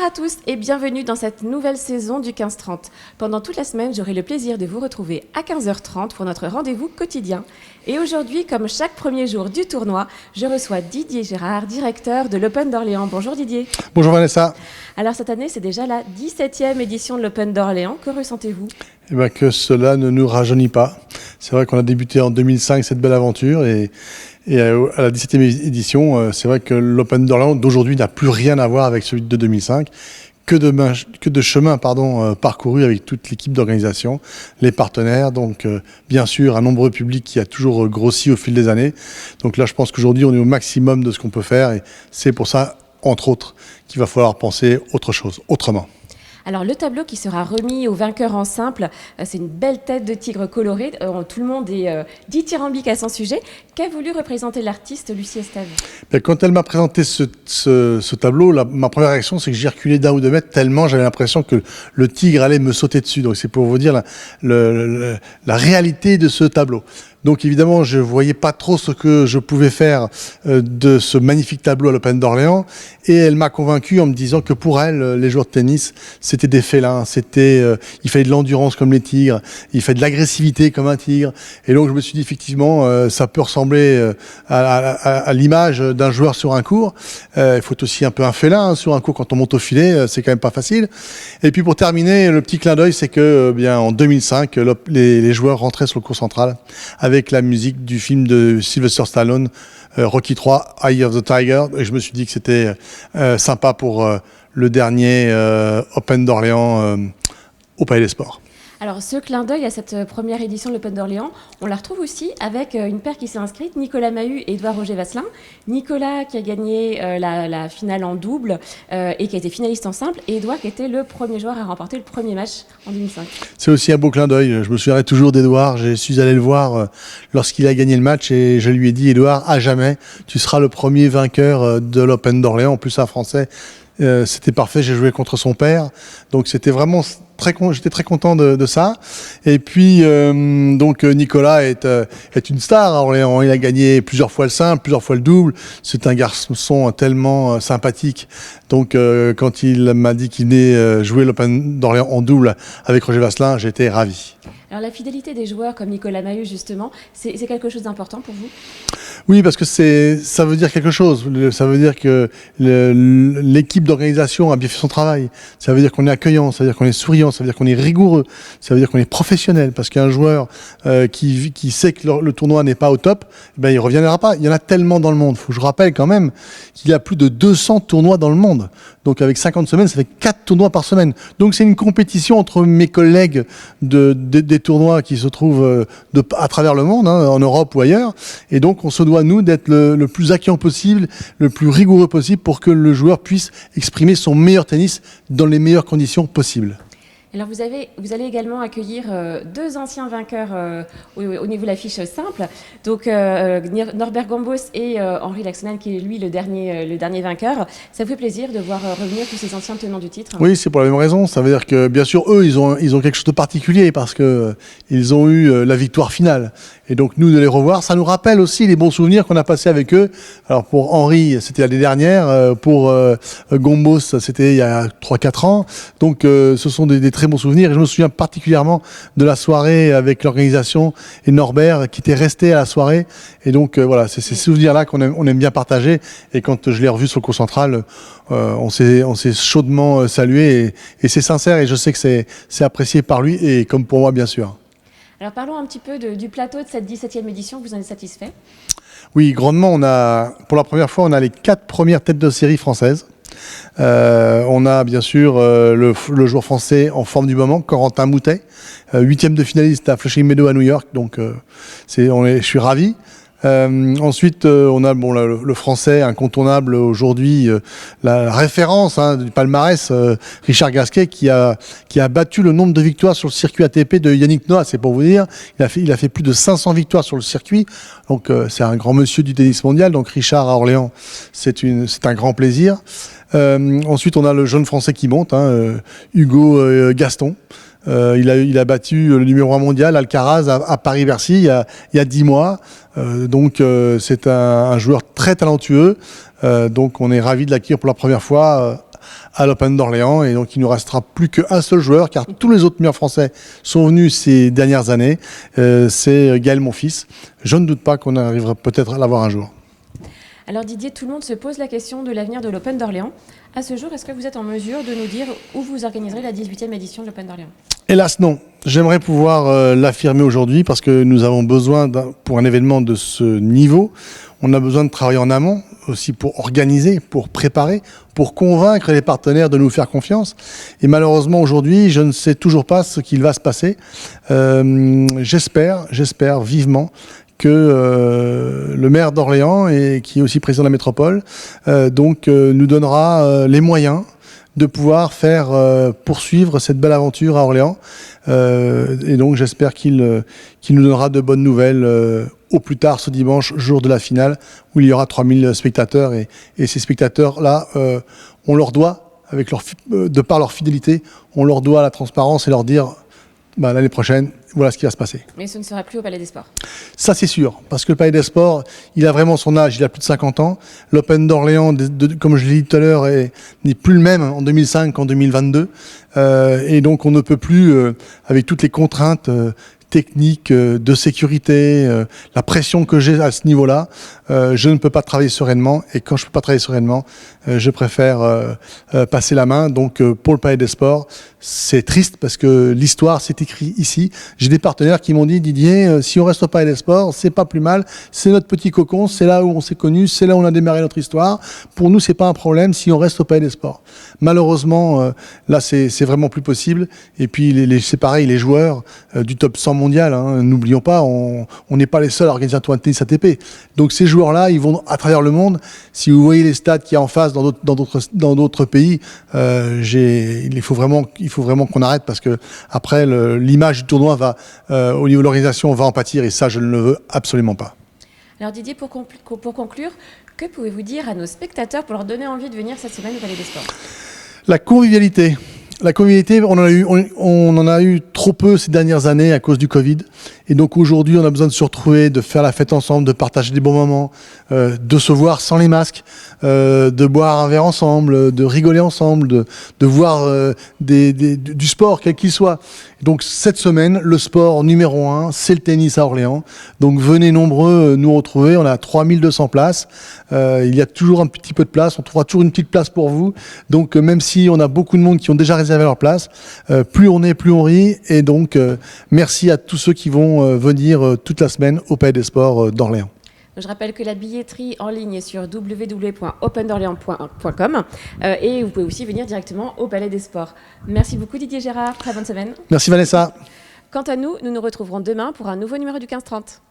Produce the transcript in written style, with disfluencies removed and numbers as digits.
à tous et bienvenue dans cette nouvelle saison du 15-30. Pendant toute la semaine, j'aurai le plaisir de vous retrouver à 15h30 pour notre rendez-vous quotidien. Et aujourd'hui, comme chaque premier jour du tournoi, je reçois Didier Gérard, directeur de l'Open d'Orléans. Bonjour Didier. Bonjour Vanessa. Alors cette année, c'est déjà la 17e édition de l'Open d'Orléans. Que ressentez-vous ? Eh bien, que cela ne nous rajeunit pas. C'est vrai qu'on a débuté en 2005 cette belle aventure et à la 17e édition, c'est vrai que l'Open d'Orléans d'aujourd'hui n'a plus rien à voir avec celui de 2005. Que de chemin parcouru avec toute l'équipe d'organisation, les partenaires, donc bien sûr un nombreux public qui a toujours grossi au fil des années. Donc là, je pense qu'aujourd'hui, on est au maximum de ce qu'on peut faire et c'est pour ça, entre autres, qu'il va falloir penser autre chose, autrement. Alors le tableau qui sera remis au vainqueur en simple, c'est une belle tête de tigre colorée. Tout le monde est dithyrambique à son sujet. Qu'a voulu représenter l'artiste Lucie Estève ? Quand elle m'a présenté ce tableau, ma première réaction, c'est que j'ai reculé d'un ou deux mètres tellement j'avais l'impression que le tigre allait me sauter dessus. Donc c'est pour vous dire la réalité de ce tableau. Donc évidemment, je voyais pas trop ce que je pouvais faire de ce magnifique tableau à l'Open d'Orléans. Et elle m'a convaincu en me disant que pour elle, les joueurs de tennis, c'était des félins. Il fallait de l'endurance comme les tigres. Il fallait de l'agressivité comme un tigre. Et donc je me suis dit effectivement, ça peut ressembler à l'image d'un joueur sur un court. Il faut aussi un peu un félin sur un court quand on monte au filet. C'est quand même pas facile. Et puis pour terminer, le petit clin d'œil, c'est que en 2005, les joueurs rentraient sur le court central avec la musique du film de Sylvester Stallone, Rocky III, Eye of the Tiger. Et je me suis dit que c'était sympa pour le dernier Open d'Orléans au Palais des Sports. Alors ce clin d'œil à cette première édition de l'Open d'Orléans, on la retrouve aussi avec une paire qui s'est inscrite, Nicolas Mahut et Édouard Roger Vasselin. Nicolas qui a gagné la finale en double et qui a été finaliste en simple, et Édouard qui était le premier joueur à remporter le premier match en 2005. C'est aussi un beau clin d'œil. Je me souviendrai toujours d'Édouard. Je suis allé le voir lorsqu'il a gagné le match et je lui ai dit, Édouard, à jamais, tu seras le premier vainqueur de l'Open d'Orléans. En plus, un Français. C'était parfait, j'ai joué contre son père, donc c'était vraiment j'étais très content de ça. Et puis donc Nicolas est une star à Orléans. Il a gagné plusieurs fois le simple, plusieurs fois le double. C'est un garçon tellement sympathique. Donc quand il m'a dit qu'il venait jouer l'Open d'Orléans en double avec Roger Vasselin, j'étais ravi. Alors la fidélité des joueurs comme Nicolas Mahut justement, c'est quelque chose d'important pour vous ? Oui, parce que ça veut dire quelque chose. Ça veut dire que l'équipe d'organisation a bien fait son travail. Ça veut dire qu'on est accueillant, ça veut dire qu'on est souriant, ça veut dire qu'on est rigoureux, ça veut dire qu'on est professionnel. Parce qu'un joueur qui sait que le tournoi n'est pas au top, il reviendra pas. Il y en a tellement dans le monde. Faut que je rappelle quand même qu'il y a plus de 200 tournois dans le monde. Donc avec 50 semaines, ça fait 4 tournois par semaine. Donc c'est une compétition entre mes collègues des tournois qui se trouvent à travers le monde, en Europe ou ailleurs. Et donc on se doit, nous, d'être le plus accueillant possible, le plus rigoureux possible pour que le joueur puisse exprimer son meilleur tennis dans les meilleures conditions possibles. Alors vous allez également accueillir deux anciens vainqueurs au niveau de la fiche simple, donc Norbert Gambos et Henri Laxonel qui est lui le dernier vainqueur. Ça vous fait plaisir de voir revenir tous ces anciens tenants du titre ? Oui, c'est pour la même raison. Ça veut dire que bien sûr eux ils ont quelque chose de particulier parce que ils ont eu la victoire finale. Et donc nous de les revoir, ça nous rappelle aussi les bons souvenirs qu'on a passés avec eux. Alors pour Henri, c'était l'année dernière, pour Gambos, c'était il y a 3-4 ans. Donc ce sont des très bons souvenirs. Et je me souviens particulièrement de la soirée avec l'organisation et Norbert qui était resté à la soirée. Et donc voilà, c'est ces souvenirs-là qu'on aime bien partager. Et quand je l'ai revu sur le court central, on s'est chaudement salué et c'est sincère et je sais que c'est apprécié par lui et comme pour moi bien sûr. Alors parlons un petit peu du plateau de cette 17e édition, vous en êtes satisfait ? Oui, grandement. Pour la première fois, on a les 4 premières têtes de série françaises. On a bien sûr le joueur français en forme du moment, Corentin Moutet, 8e de finaliste à Flushing Meadows à New York, donc je suis ravi. Ensuite, on a le français incontournable aujourd'hui, la référence du palmarès, Richard Gasquet, qui a battu le nombre de victoires sur le circuit ATP de Yannick Noah. C'est pour vous dire, il a fait plus de 500 victoires sur le circuit. Donc c'est un grand monsieur du tennis mondial. Donc Richard à Orléans, c'est un grand plaisir. Ensuite, on a le jeune français qui monte, Hugo Gaston. Il a battu le numéro 1 mondial, Alcaraz, à Paris-Bercy il y a 10 mois. Donc c'est un joueur très talentueux. Donc on est ravis de l'accueillir pour la première fois à l'Open d'Orléans. Et donc, il ne nous restera plus qu'un seul joueur, car tous les autres meilleurs Français sont venus ces dernières années. C'est Gaël Monfils. Je ne doute pas qu'on arrivera peut-être à l'avoir un jour. Alors Didier, tout le monde se pose la question de l'avenir de l'Open d'Orléans. À ce jour, est-ce que vous êtes en mesure de nous dire où vous organiserez la 18e édition de l'Open d'Orléans ? Hélas non. J'aimerais pouvoir l'affirmer aujourd'hui parce que nous avons besoin, pour un événement de ce niveau, on a besoin de travailler en amont aussi pour organiser, pour préparer, pour convaincre les partenaires de nous faire confiance. Et malheureusement aujourd'hui, je ne sais toujours pas ce qu'il va se passer. J'espère vivement que le maire d'Orléans, et qui est aussi président de la métropole, nous donnera les moyens de pouvoir faire poursuivre cette belle aventure à Orléans. Et donc j'espère qu'il nous donnera de bonnes nouvelles au plus tard ce dimanche, jour de la finale, où il y aura 3000 spectateurs. Et ces spectateurs-là, on leur doit, de par leur fidélité, on leur doit la transparence et leur dire l'année prochaine, voilà ce qui va se passer. Mais ce ne sera plus au Palais des Sports. Ça, c'est sûr, parce que le Palais des Sports, il a vraiment son âge, il a plus de 50 ans. L'Open d'Orléans, comme je l'ai dit tout à l'heure, n'est plus le même en 2005 qu'en 2022. Et donc, on ne peut plus, avec toutes les contraintes techniques, de sécurité, la pression que j'ai à ce niveau-là, je ne peux pas travailler sereinement. Et quand je ne peux pas travailler sereinement, je préfère passer la main. Donc, pour le Palais des Sports, c'est triste parce que l'histoire s'est écrite ici. J'ai des partenaires qui m'ont dit, Didier, si on reste au Palais des Sports, c'est pas plus mal. C'est notre petit cocon, c'est là où on s'est connus, c'est là où on a démarré notre histoire. Pour nous, c'est pas un problème si on reste au Palais des Sports. Malheureusement, là, c'est vraiment plus possible. Et puis, c'est pareil, les joueurs du top 100 mondial, hein, n'oublions pas, on n'est pas les seuls à organiser un tournoi de tennis ATP. Donc, ces joueurs-là, ils vont à travers le monde. Si vous voyez les stades qu'il y a en face dans d'autres pays, il faut vraiment qu'on arrête parce que après l'image du tournoi va au niveau de l'organisation va en pâtir et ça je ne le veux absolument pas. Alors Didier, pour conclure, que pouvez-vous dire à nos spectateurs pour leur donner envie de venir cette semaine au Palais des Sports ? La convivialité. La convivialité, on en a eu trop peu ces dernières années à cause du Covid. Et donc aujourd'hui, on a besoin de se retrouver, de faire la fête ensemble, de partager des bons moments, de se voir sans les masques, de boire un verre ensemble, de rigoler ensemble, de voir du sport, quel qu'il soit. Donc cette semaine, le sport numéro 1, c'est le tennis à Orléans. Donc venez nombreux nous retrouver, on a 3200 places. Il y a toujours un petit peu de place, on trouvera toujours une petite place pour vous. Donc même si on a beaucoup de monde qui ont déjà réservé leur place, plus on est, plus on rit. Et donc merci à tous ceux qui vont venir toute la semaine au Palais des Sports d'Orléans. Je rappelle que la billetterie en ligne est sur www.opendorléans.com et vous pouvez aussi venir directement au Palais des Sports. Merci beaucoup Didier Gérard, très bonne semaine. Merci Vanessa. Quant à nous, nous nous retrouverons demain pour un nouveau numéro du 15-30.